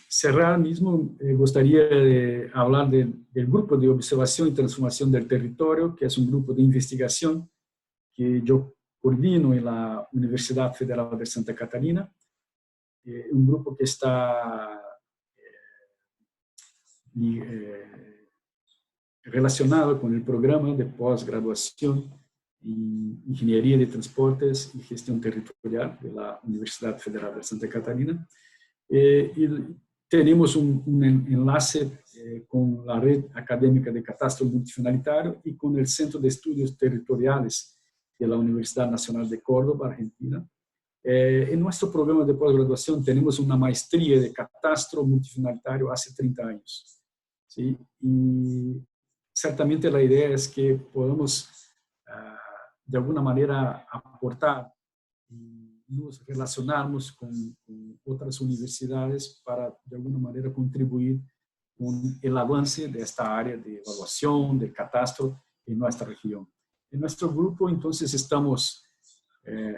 cerrar mismo, gustaría hablar del Grupo de Observación y Transformación del Territorio, que es un grupo de investigación que yo coordino en la Universidad Federal de Santa Catarina. Un grupo que está relacionado con el programa de posgraduación en Ingeniería de Transportes y Gestión Territorial de la Universidad Federal de Santa Catarina. Y tenemos un enlace con la Red Académica de Catastro Multifinalitario y con el Centro de Estudios Territoriales de la Universidad Nacional de Córdoba, Argentina. En nuestro programa de posgraduación tenemos una maestría de catastro multifinalitario hace 30 años, ¿sí? Y certamente la idea es que podamos de alguna manera aportar y nos relacionarnos con otras universidades para de alguna manera contribuir con el avance de esta área de evaluación, del catastro en nuestra región. En nuestro grupo entonces estamos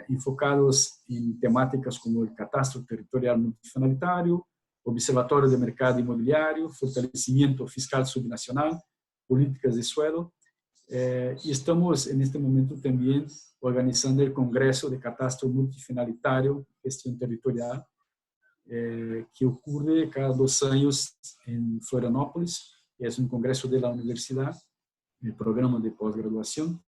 enfocados en temáticas como el catastro territorial multifinalitario, observatorio de mercado inmobiliario, fortalecimiento fiscal subnacional, políticas de suelo, y estamos en este momento también organizando el Congreso de Catastro Multifinalitario, Gestión Territorial, que ocurre cada 2 años en Florianópolis, que es un congreso de la universidad, el programa de posgraduación.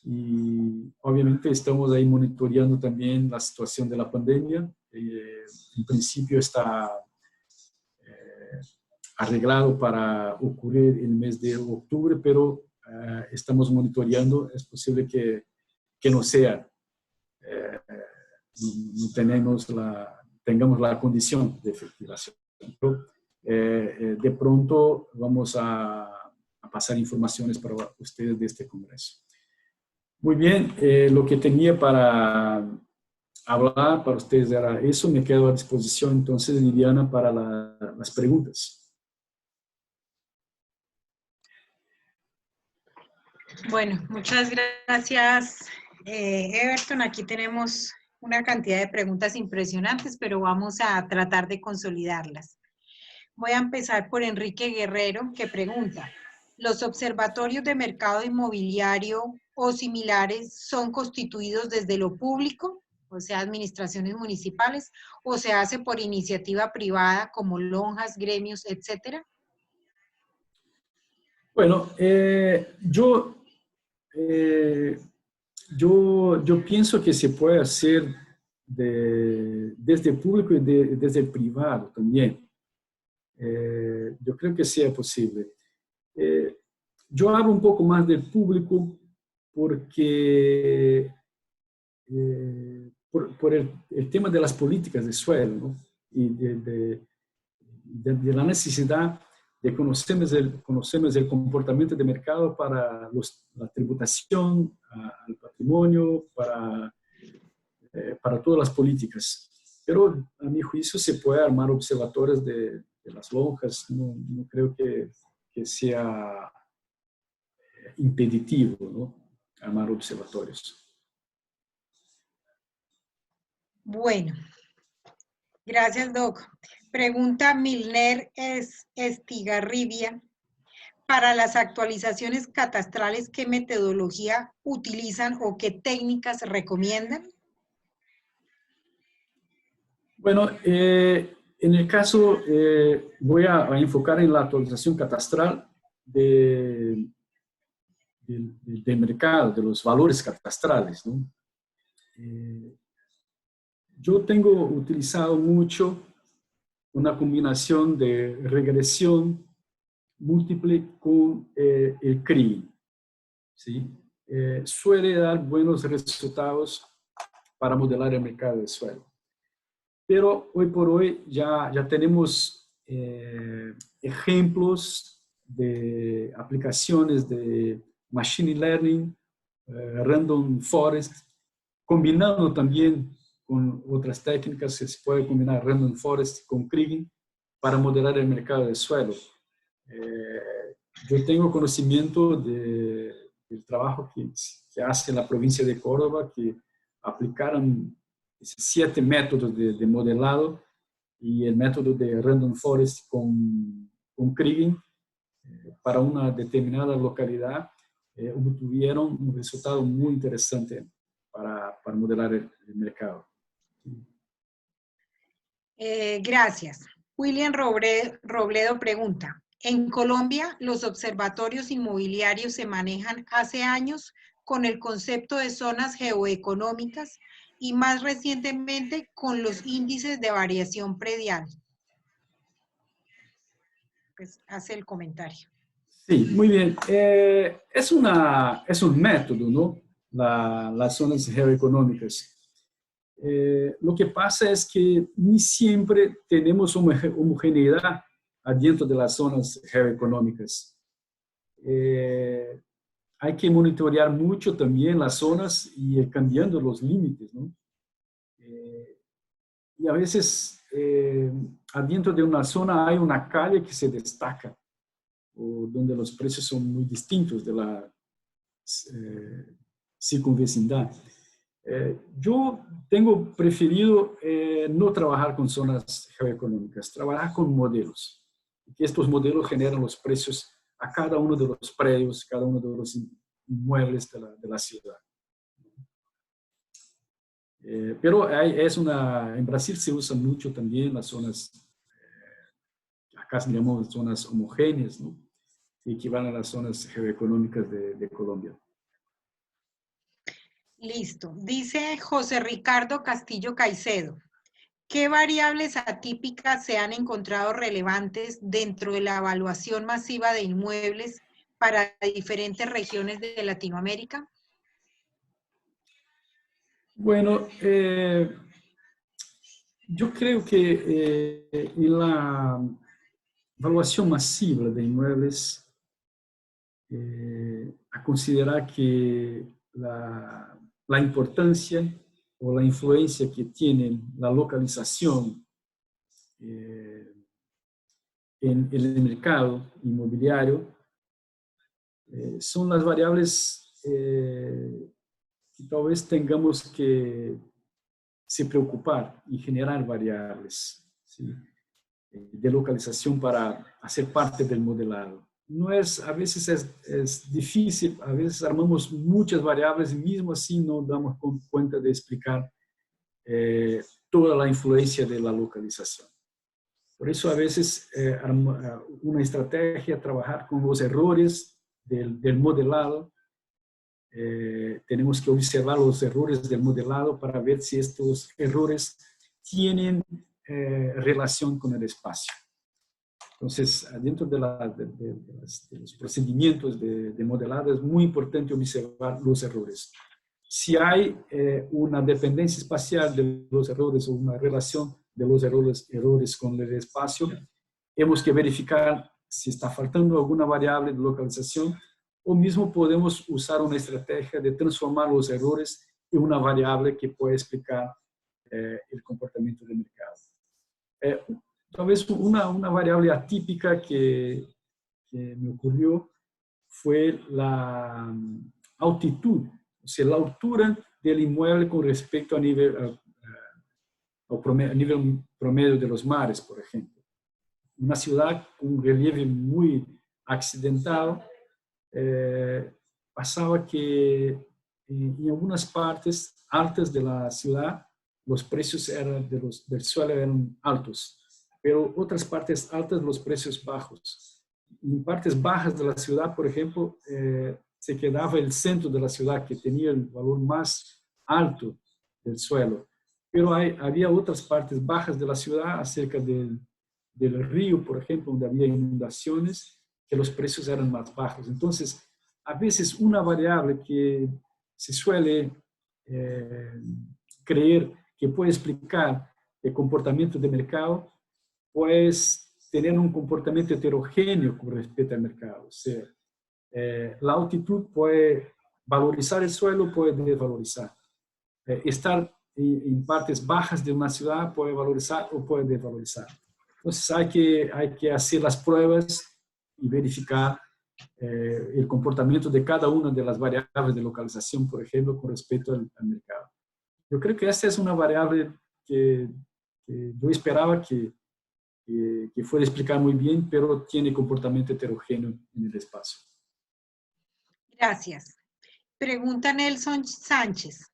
Y obviamente estamos ahí monitoreando también la situación de la pandemia. En principio está arreglado para ocurrir el mes de octubre, pero estamos monitoreando. Es posible que no sea, no tengamos la condición de efectivación. Pero, de pronto vamos a pasar informaciones para ustedes de este congreso. Muy bien, lo que tenía para hablar para ustedes era eso. Me quedo a disposición entonces, Liliana, para las preguntas. Bueno, muchas gracias, Everton. Aquí tenemos una cantidad de preguntas impresionantes, pero vamos a tratar de consolidarlas. Voy a empezar por Enrique Guerrero, que pregunta: ¿los observatorios de mercado inmobiliario o similares son constituidos desde lo público, o sea, administraciones municipales, o se hace por iniciativa privada como lonjas, gremios, etcétera? Bueno, yo pienso que se puede hacer desde el público y desde el privado también. Yo creo que sea posible. Yo hablo un poco más del público porque por el tema de las políticas de suelo, ¿no? Y de la necesidad de conocernos el comportamiento de mercado para la tributación, al patrimonio, para todas las políticas. Pero a mi juicio se puede armar observatorios de las lonjas. No creo que sea impeditivo, ¿no? Armar observatorios. Bueno, gracias, Doc. Pregunta Milner Estigarribia: para las actualizaciones catastrales, ¿qué metodología utilizan o qué técnicas recomiendan? Bueno, en el caso, voy a enfocar en la actualización catastral del mercado, de los valores catastrales, ¿no? Yo tengo utilizado mucho una combinación de regresión múltiple con el CRI, ¿sí? Suele dar buenos resultados para modelar el mercado de suelo. Pero hoy por hoy ya tenemos ejemplos de aplicaciones de Machine Learning, Random Forest, combinando también con otras técnicas. Se puede combinar Random Forest con Kriging para modelar el mercado de suelo. Yo tengo conocimiento del trabajo que hace la provincia de Córdoba, que aplicaron 7 métodos de modelado y el método de Random Forest con Kriging para una determinada localidad. Obtuvieron un resultado muy interesante para modelar el mercado. Gracias. William Robledo pregunta: en Colombia, los observatorios inmobiliarios se manejan hace años con el concepto de zonas geoeconómicas y más recientemente con los índices de variación predial. Pues hace el comentario. Sí, muy bien. Es un método, ¿no? Las zonas geoeconómicas. Lo que pasa es que ni siempre tenemos homogeneidad adentro de las zonas geoeconómicas. Hay que monitorear mucho también las zonas y ir cambiando los límites, ¿no? Y a veces adentro de una zona hay una calle que se destaca, o donde los precios son muy distintos de la circunvecindad. Yo tengo preferido no trabajar con zonas geoeconómicas, trabajar con modelos. Que estos modelos generan los precios a cada uno de los predios, cada uno de los inmuebles de la ciudad. Pero en Brasil se usa mucho también las zonas, acá se llaman zonas homogéneas, ¿no? y que van a las zonas geoeconómicas de Colombia. Listo. Dice José Ricardo Castillo Caicedo. ¿Qué variables atípicas se han encontrado relevantes dentro de la evaluación masiva de inmuebles para diferentes regiones de Latinoamérica? Bueno, yo creo que en la evaluación masiva de inmuebles, a considerar que la importancia o la influencia que tiene la localización en el mercado inmobiliario son las variables que tal vez tengamos que se preocupar y generar variables, ¿sí?, de localización para hacer parte del modelado. No es, a veces es difícil, a veces armamos muchas variables y mismo así no damos cuenta de explicar toda la influencia de la localización. Por eso a veces una estrategia, trabajar con los errores del modelado. Tenemos que observar los errores del modelado para ver si estos errores tienen relación con el espacio. Entonces, dentro de los procedimientos de modelado es muy importante observar los errores. Si hay una dependencia espacial de los errores o una relación de los errores con el espacio, hemos que verificar si está faltando alguna variable de localización o mismo podemos usar una estrategia de transformar los errores en una variable que pueda explicar el comportamiento del mercado. Tal vez una variable atípica que me ocurrió fue la altitud, o sea, la altura del inmueble con respecto a nivel promedio de los mares, por ejemplo. Una ciudad con un relieve muy accidentado, pasaba que en algunas partes altas de la ciudad los precios del suelo eran altos, pero otras partes altas los precios bajos. En partes bajas de la ciudad, por ejemplo, se quedaba el centro de la ciudad que tenía el valor más alto del suelo, pero había otras partes bajas de la ciudad, acerca del río, por ejemplo, donde había inundaciones, que los precios eran más bajos. Entonces, a veces una variable que se suele creer que puede explicar el comportamiento de mercado, pues tener un comportamiento heterogéneo con respecto al mercado. O sea, la altitud puede valorizar el suelo, puede desvalorizar. Estar en partes bajas de una ciudad puede valorizar o puede desvalorizar. Entonces hay que hacer las pruebas y verificar el comportamiento de cada una de las variables de localización, por ejemplo, con respecto al mercado. Yo creo que esta es una variable que yo esperaba que fuera explicar muy bien, pero tiene comportamiento heterogéneo en el espacio. Gracias. Pregunta Nelson Sánchez.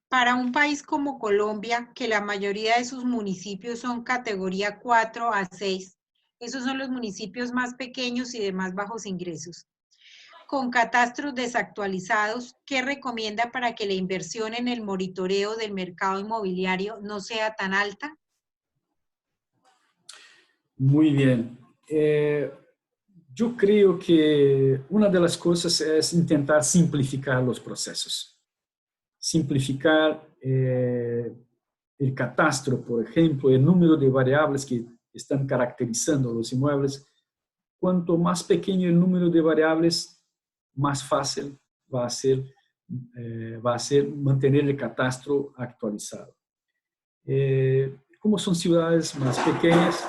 Para un país como Colombia, que la mayoría de sus municipios son categoría 4 a 6, esos son los municipios más pequeños y de más bajos ingresos, con catastros desactualizados, ¿qué recomienda para que la inversión en el monitoreo del mercado inmobiliario no sea tan alta? Muy bien. Yo creo que una de las cosas es intentar simplificar los procesos. Simplificar el catastro, por ejemplo, el número de variables que están caracterizando los inmuebles. Cuanto más pequeño el número de variables, más fácil va a ser mantener el catastro actualizado. Como son ciudades más pequeñas,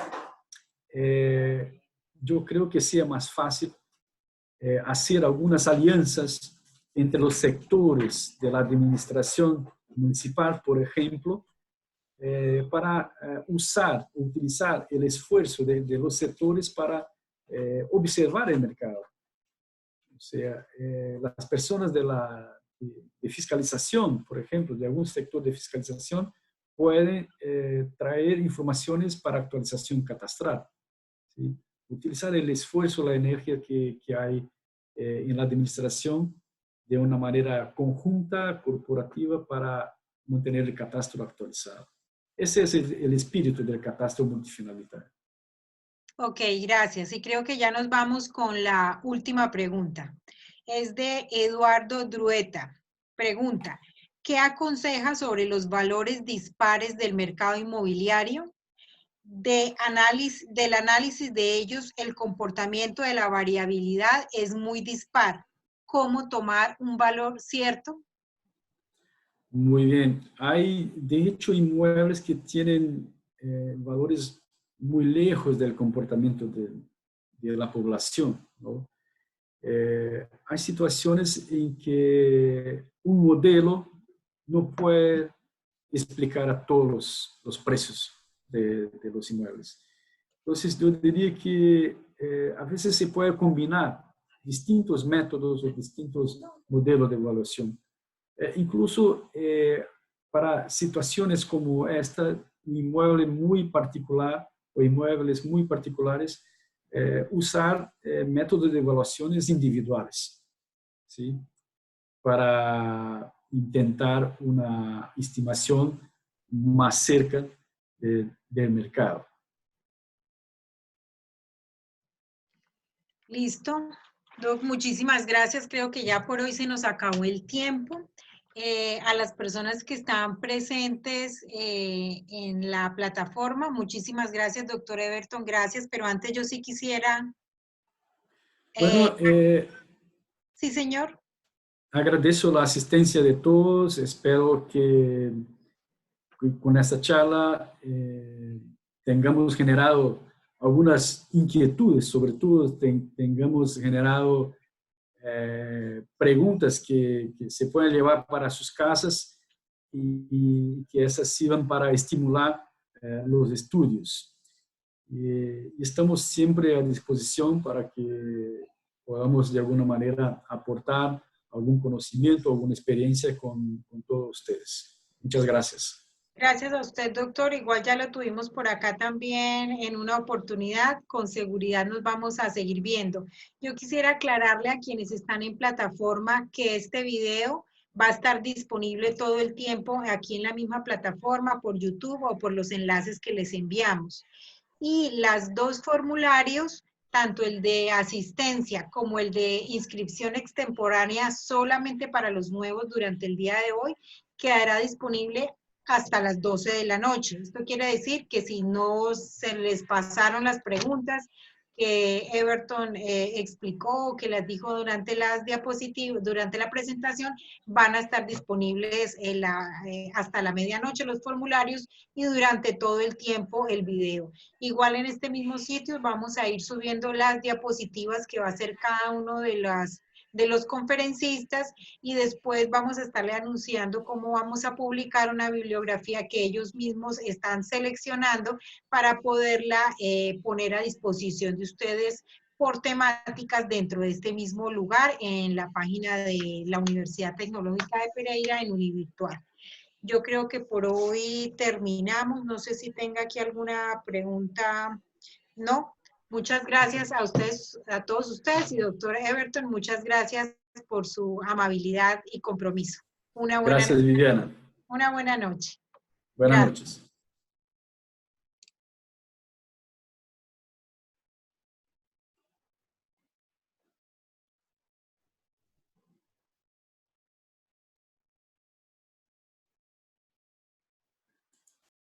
yo creo que sea más fácil hacer algunas alianzas entre los sectores de la administración municipal, por ejemplo, para utilizar el esfuerzo de los sectores para observar el mercado. O sea, las personas de fiscalización, por ejemplo, de algún sector de fiscalización, pueden traer informaciones para actualización catastral, ¿sí? utilizar el esfuerzo, la energía que hay en la administración de una manera conjunta, corporativa, para mantener el catastro actualizado. Ese es el espíritu del catastro multifinalitario. Ok, gracias. Y creo que ya nos vamos con la última pregunta. Es de Eduardo Drueta. Pregunta, ¿qué aconseja sobre los valores dispares del mercado inmobiliario? Del análisis de ellos, el comportamiento de la variabilidad es muy dispar. ¿Cómo tomar un valor cierto? Muy bien. Hay, de hecho, inmuebles que tienen valores muy lejos del comportamiento de la población, ¿no? Hay situaciones en que un modelo no puede explicar a todos los precios de los inmuebles. Entonces, yo diría que a veces se puede combinar distintos métodos o distintos modelos de evaluación. Incluso para situaciones como esta, un inmueble muy particular o inmuebles muy particulares, usar métodos de evaluaciones individuales, ¿sí? Para intentar una estimación más cerca del mercado. Listo. Doc, muchísimas gracias. Creo que ya por hoy se nos acabó el tiempo. A las personas que están presentes en la plataforma, muchísimas gracias, doctor Everton, gracias. Pero antes yo sí quisiera... Bueno, sí, señor. agradezco la asistencia de todos. Espero que con esta charla tengamos generado algunas inquietudes, sobre todo tengamos generado preguntas que se pueden llevar para sus casas y que esas sirvan para estimular los estudios. Y estamos siempre a disposición para que podamos de alguna manera aportar algún conocimiento, alguna experiencia con todos ustedes. Muchas gracias. Gracias a usted, doctor. Igual ya lo tuvimos por acá también en una oportunidad. Con seguridad nos vamos a seguir viendo. Yo quisiera aclararle a quienes están en plataforma que este video va a estar disponible todo el tiempo aquí en la misma plataforma, por YouTube o por los enlaces que les enviamos. Y las dos formularios, tanto el de asistencia como el de inscripción extemporánea solamente para los nuevos durante el día de hoy, quedará disponible hasta las 12 de la noche. Esto quiere decir que si no se les pasaron las preguntas que Everton explicó, que las dijo durante las diapositivas, durante la presentación, van a estar disponibles hasta la medianoche los formularios y durante todo el tiempo el video. Igual en este mismo sitio vamos a ir subiendo las diapositivas que va a hacer cada uno de los conferencistas y después vamos a estarle anunciando cómo vamos a publicar una bibliografía que ellos mismos están seleccionando para poderla poner a disposición de ustedes por temáticas dentro de este mismo lugar en la página de la Universidad Tecnológica de Pereira en Univirtual. Yo creo que por hoy terminamos. No sé si tenga aquí alguna pregunta. No. Muchas gracias a ustedes, a todos ustedes y doctor Everton, muchas gracias por su amabilidad y compromiso. Gracias, Viviana. Una buena noche. Buenas Gracias. noches.